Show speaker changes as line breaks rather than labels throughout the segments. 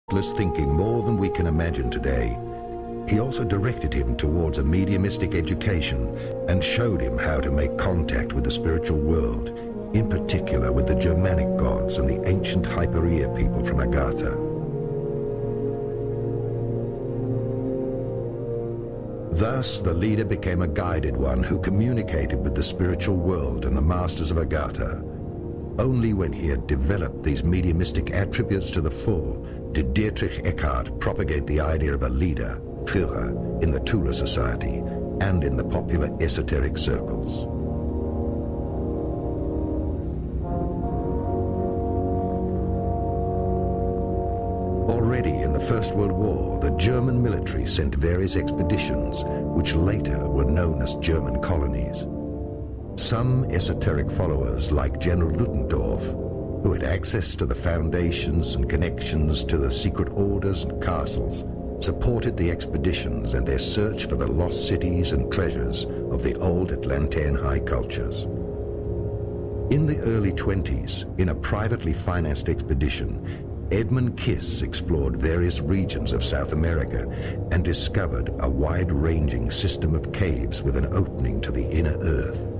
thinking more than we can imagine today, he also directed him towards a mediumistic education and showed him how to make contact with the spiritual world, in particular with the Germanic gods and the ancient Hypereia people from Agatha. Thus, the leader became a guided one who communicated with the spiritual world and the masters of Agatha. Only when he had developed these mediumistic attributes to the full did Dietrich Eckart propagate the idea of a leader, Führer, in the Tula Society and in the popular esoteric circles. Already in the First World War, the German military sent various expeditions, which later were known as German colonies. Some esoteric followers, like General Ludendorff, who had access to the foundations and connections to the secret orders and castles, supported the expeditions and their search for the lost cities and treasures of the old Atlantean high cultures. In the early 20s, in a privately financed expedition, Edmund Kiss explored various regions of South America and discovered a wide-ranging system of caves with an opening to the inner earth.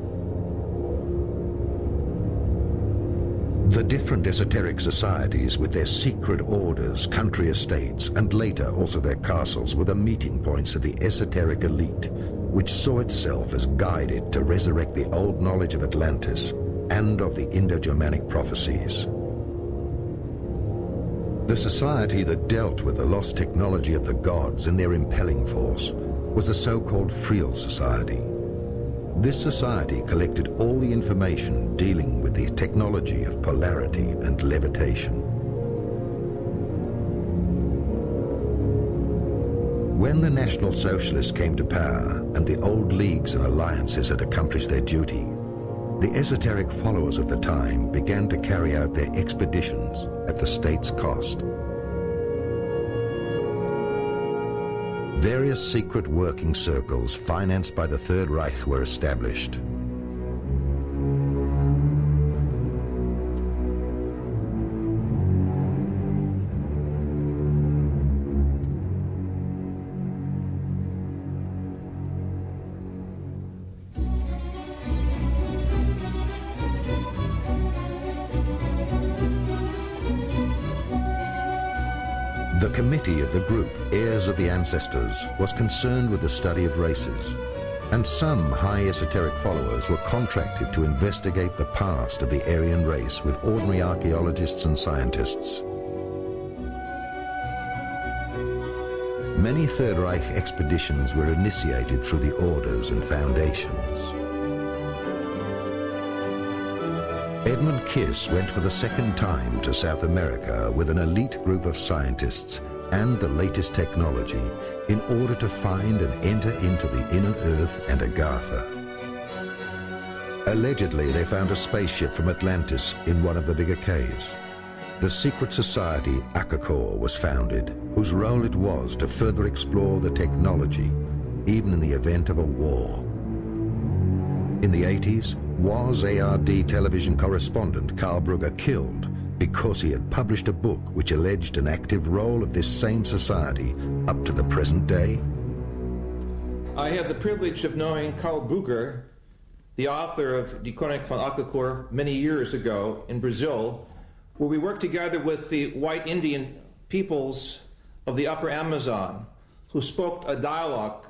The different esoteric societies with their secret orders, country estates, and later also their castles were the meeting points of the esoteric elite, which saw itself as guided to resurrect the old knowledge of Atlantis and of the Indo-Germanic prophecies. The society that dealt with the lost technology of the gods and their impelling force was the so-called Friel Society. This society collected all the information dealing with the technology of polarity and levitation. When the National Socialists came to power and the old leagues and alliances had accomplished their duty, the esoteric followers of the time began to carry out their expeditions at the state's cost. Various secret working circles financed by the Third Reich were established. The committee of the group, Heirs of the Ancestors, was concerned with the study of races, and some high esoteric followers were contracted to investigate the past of the Aryan race with ordinary archaeologists and scientists. Many Third Reich expeditions were initiated through the orders and foundations. Edmund Kiss went for the second time to South America with an elite group of scientists and the latest technology in order to find and enter into the inner earth and Agatha. Allegedly, they found a spaceship from Atlantis in one of the bigger caves. The secret society Akakor was founded, whose role it was to further explore the technology, even in the event of a war. In the 80s, was ARD television correspondent Karl Brugger killed because he had published a book which alleged an active role of this same society up to the present day?
I had the privilege of knowing Karl Brugger, the author of Die Chronik von Akakor, many years ago in Brazil, where we worked together with the white Indian peoples of the upper Amazon, who spoke a dialogue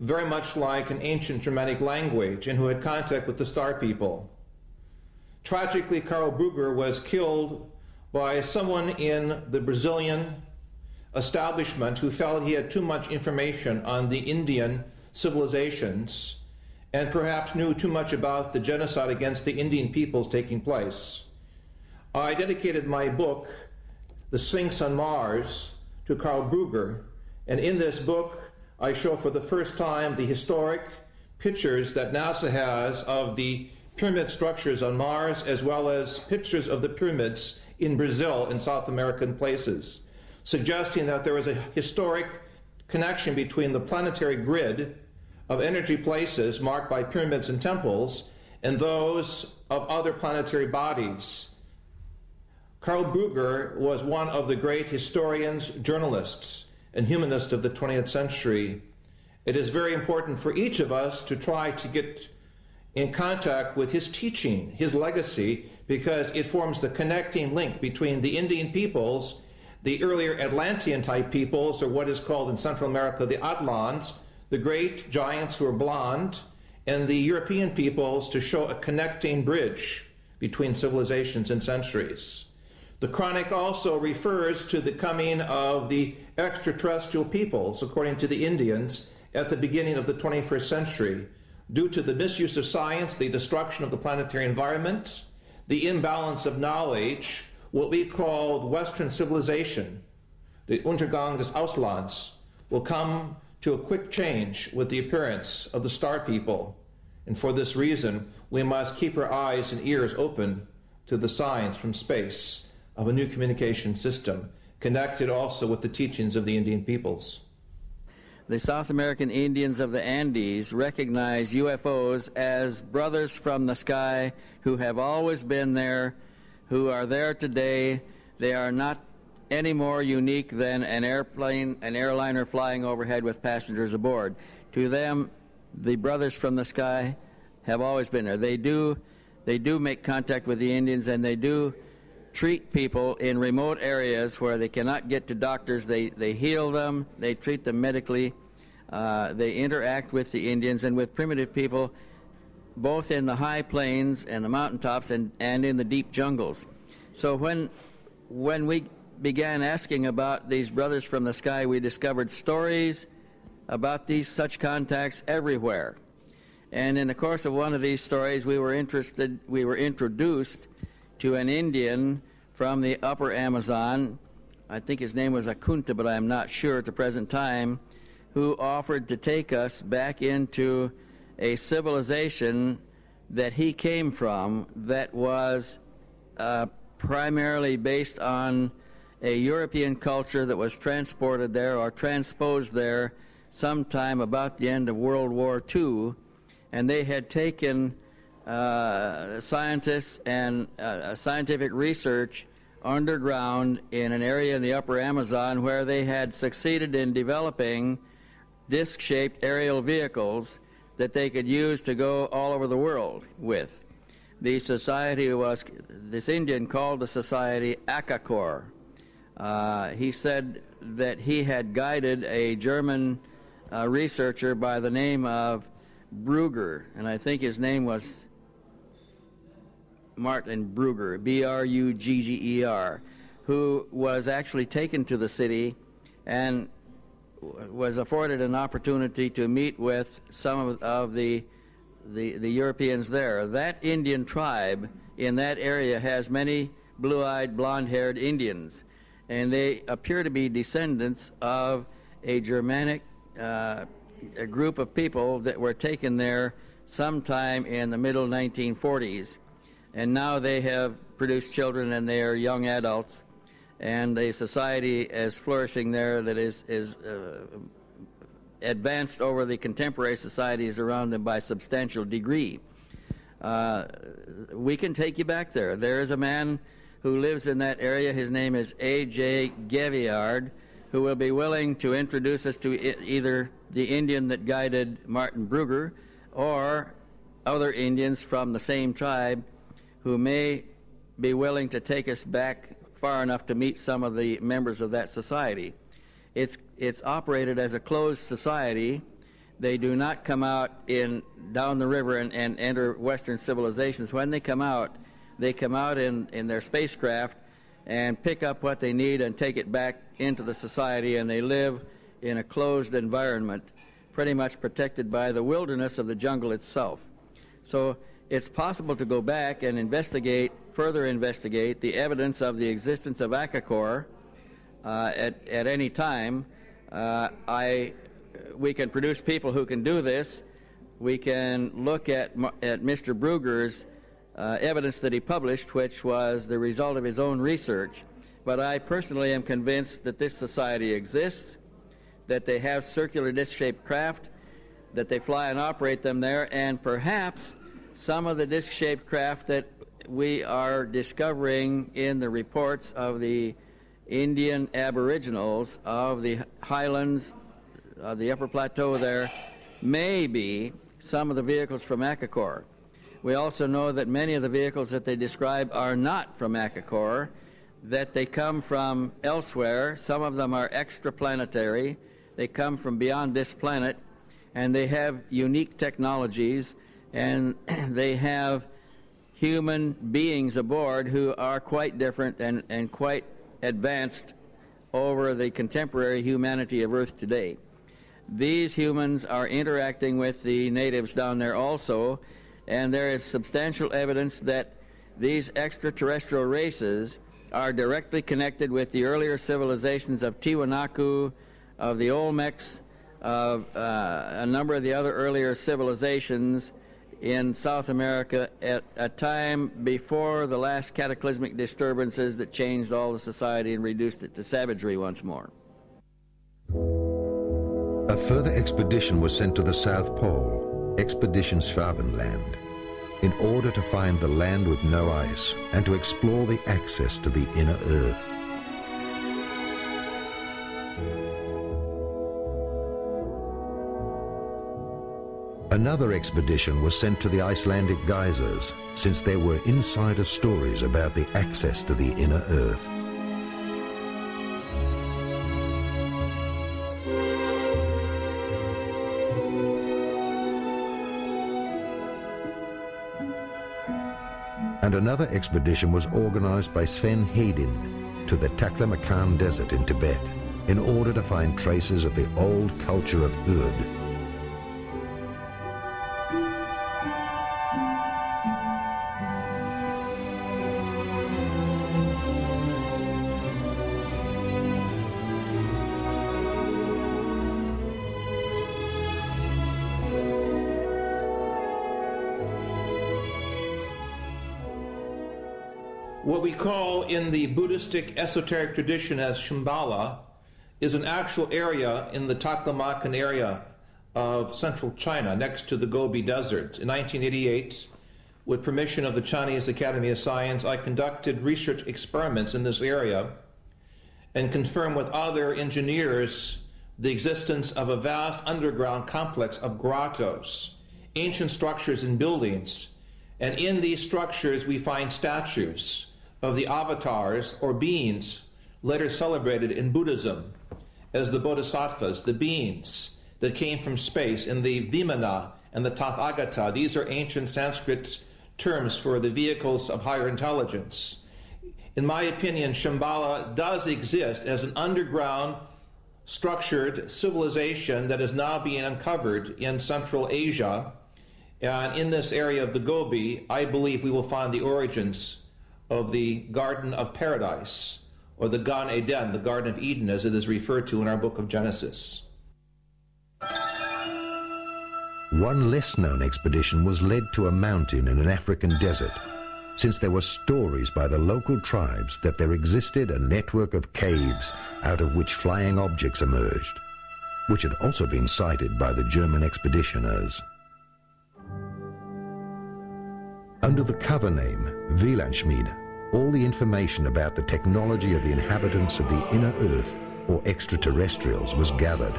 very much like an ancient Germanic language, and who had contact with the Star people. Tragically, Karl Brugger was killed by someone in the Brazilian establishment who felt he had too much information on the Indian civilizations and perhaps knew too much about the genocide against the Indian peoples taking place. I dedicated my book, The Sphinx on Mars, to Karl Brugger, and in this book I show for the first time the historic pictures that NASA has of the pyramid structures on Mars, as well as pictures of the pyramids in Brazil and South American places, suggesting that there is a historic connection between the planetary grid of energy places marked by pyramids and temples and those of other planetary bodies. Karl Brugger was one of the great historians, journalists, and humanists of the 20th century. It is very important for each of us to try to get in contact with his teaching, his legacy, because it forms the connecting link between the Indian peoples, the earlier Atlantean-type peoples, or what is called in Central America the Atlans, the great giants who are blonde, and the European peoples, to show a connecting bridge between civilizations and centuries. The chronic also refers to the coming of the extraterrestrial peoples, according to the Indians, at the beginning of the 21st century, due to the misuse of science, the destruction of the planetary environment, the imbalance of knowledge, what we call Western civilization, the Untergang des Auslands, will come to a quick change with the appearance of the star people. And for this reason, we must keep our eyes and ears open to the signs from space of a new communication system, connected also with the teachings of the Indian peoples.
The South American Indians of the Andes recognize UFOs as brothers from the sky who have always been there, who are there today. They are not any more unique than an airplane, an airliner flying overhead with passengers aboard. To them, the brothers from the sky have always been there. They do make contact with the Indians, and they do treat people in remote areas where they cannot get to doctors. They heal them, they treat them medically, they interact with the Indians and with primitive people, both in the high plains and the mountaintops and in the deep jungles. So when we began asking about these brothers from the sky, we discovered stories about such contacts everywhere. And in the course of one of these stories, we were introduced to an Indian from the upper Amazon. I think his name was Akunta, but I'm not sure at the present time, who offered to take us back into a civilization that he came from that was primarily based on a European culture that was transported there or transposed there sometime about the end of World War II, and they had taken scientists and scientific research underground in an area in the upper Amazon where they had succeeded in developing disc-shaped aerial vehicles that they could use to go all over the world with. The society was, this Indian called the society Akakor. He said that he had guided a German researcher by the name of Brugger, and I think his name was Martin Brugger, B-R-U-G-G-E-R, who was actually taken to the city and was afforded an opportunity to meet with some of the Europeans there. That Indian tribe in that area has many blue-eyed, blonde-haired Indians, and they appear to be descendants of a Germanic a group of people that were taken there sometime in the middle 1940s, and now they have produced children and they are young adults, and a society is flourishing there that is advanced over the contemporary societies around them by a substantial degree. We can take you back there. There is a man who lives in that area. His name is A.J. Gaviard, who will be willing to introduce us to either the Indian that guided Martin Brugger or other Indians from the same tribe who may be willing to take us back far enough to meet some of the members of that society. It's operated as a closed society. They do not come out down the river and enter Western civilizations. When they come out in their spacecraft and pick up what they need and take it back into the society, and they live in a closed environment, pretty much protected by the wilderness of the jungle itself. So it's possible to go back and further investigate the evidence of the existence of Akakor at any time. We can produce people who can do this. We can look at Mr. Brugger's evidence that he published, which was the result of his own research. But I personally am convinced that this society exists, that they have circular disc-shaped craft, that they fly and operate them there, and perhaps some of the disc-shaped craft that we are discovering in the reports of the Indian aboriginals of the highlands, the upper plateau there, may be some of the vehicles from Akakor. We also know that many of the vehicles that they describe are not from Akakor, that they come from elsewhere. Some of them are extraplanetary. They come from beyond this planet, and they have unique technologies, and they have human beings aboard who are quite different and quite advanced over the contemporary humanity of Earth today. These humans are interacting with the natives down there also, and there is substantial evidence that these extraterrestrial races are directly connected with the earlier civilizations of Tiwanaku, of the Olmecs, of a number of the other earlier civilizations in South America at a time before the last cataclysmic disturbances that changed all the society and reduced it to savagery once more.
A further expedition was sent to the South Pole, Expedition Schwabenland, in order to find the land with no ice and to explore the access to the inner Earth. Another expedition was sent to the Icelandic geysers, since there were insider stories about the access to the inner Earth. And another expedition was organized by Sven Hedin to the Taklamakan Desert in Tibet in order to find traces of the old culture of Urd.
What we call in the Buddhistic esoteric tradition as Shambhala is an actual area in the Taklamakan area of central China next to the Gobi Desert. In 1988, with permission of the Chinese Academy of Science, I conducted research experiments in this area and confirmed with other engineers the existence of a vast underground complex of grottos, ancient structures and buildings, and in these structures we find statues of the avatars or beings later celebrated in Buddhism as the bodhisattvas, the beings that came from space, in the Vimana and the Tathagata. These are ancient Sanskrit terms for the vehicles of higher intelligence. In my opinion, Shambhala does exist as an underground structured civilization that is now being uncovered in Central Asia. And in this area of the Gobi, I believe we will find the origins of the Garden of Paradise, or the Gan Eden, the Garden of Eden, as it is referred to in our book of Genesis.
One less-known expedition was led to a mountain in an African desert, since there were stories by the local tribes that there existed a network of caves out of which flying objects emerged, which had also been cited by the German expeditioners. Under the cover name Wielandschmiede, all the information about the technology of the inhabitants of the inner Earth or extraterrestrials was gathered,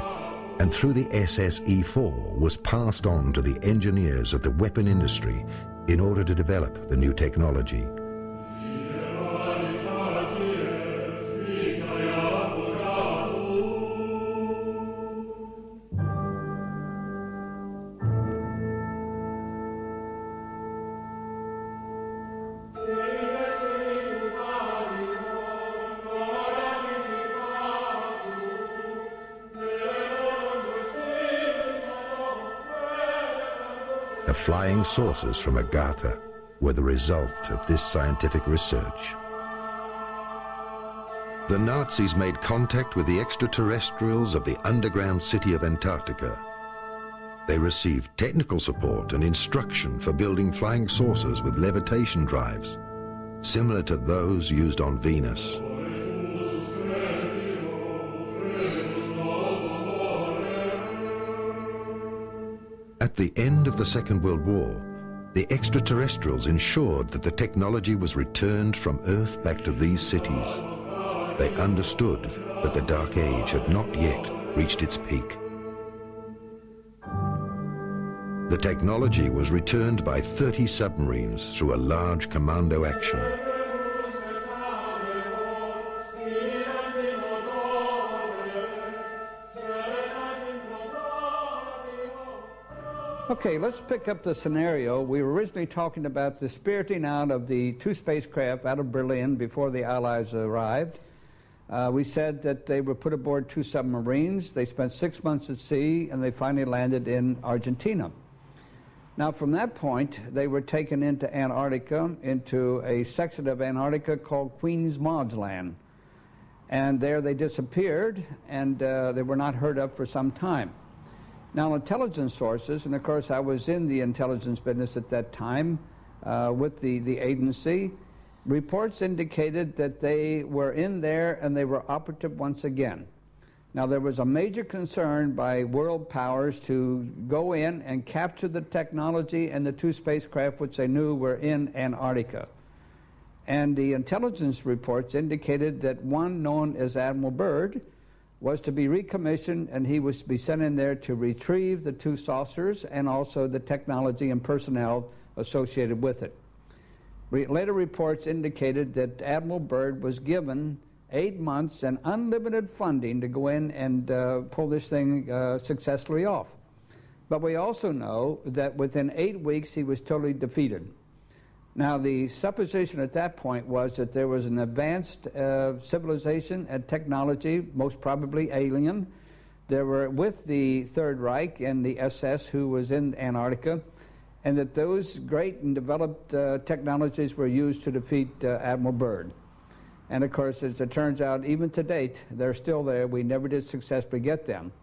and through the SSE-4 was passed on to the engineers of the weapon industry in order to develop the new technology. The flying saucers from Agartha were the result of this scientific research. The Nazis made contact with the extraterrestrials of the underground city of Antarctica. They received technical support and instruction for building flying saucers with levitation drives, similar to those used on Venus. At the end of the Second World War, The extraterrestrials ensured that the technology was returned from Earth back to these cities. They understood that the Dark Age had not yet reached its peak. The technology was returned by 30 submarines through a large commando action.
Okay, let's pick up the scenario. We were originally talking about the spiriting out of the two spacecraft out of Berlin before the Allies arrived. We said that they were put aboard two submarines. They spent 6 months at sea, and they finally landed in Argentina. Now, from that point, they were taken into Antarctica, into a section of Antarctica called Queen's Maud's Land. And there they disappeared, and they were not heard of for some time. Now, intelligence sources, and of course I was in the intelligence business at that time with the agency, reports indicated that they were in there and they were operative once again. Now, there was a major concern by world powers to go in and capture the technology and the two spacecraft which they knew were in Antarctica. And the intelligence reports indicated that one known as Admiral Byrd was to be recommissioned, and he was to be sent in there to retrieve the two saucers and also the technology and personnel associated with it. Later reports indicated that Admiral Byrd was given 8 months and unlimited funding to go in and pull this thing successfully off. But we also know that within 8 weeks he was totally defeated. Now, the supposition at that point was that there was an advanced civilization and technology, most probably alien. They were with the Third Reich and the SS who was in Antarctica, and that those great and developed technologies were used to defeat Admiral Byrd. And of course, as it turns out, even to date, they're still there. We never did successfully get them.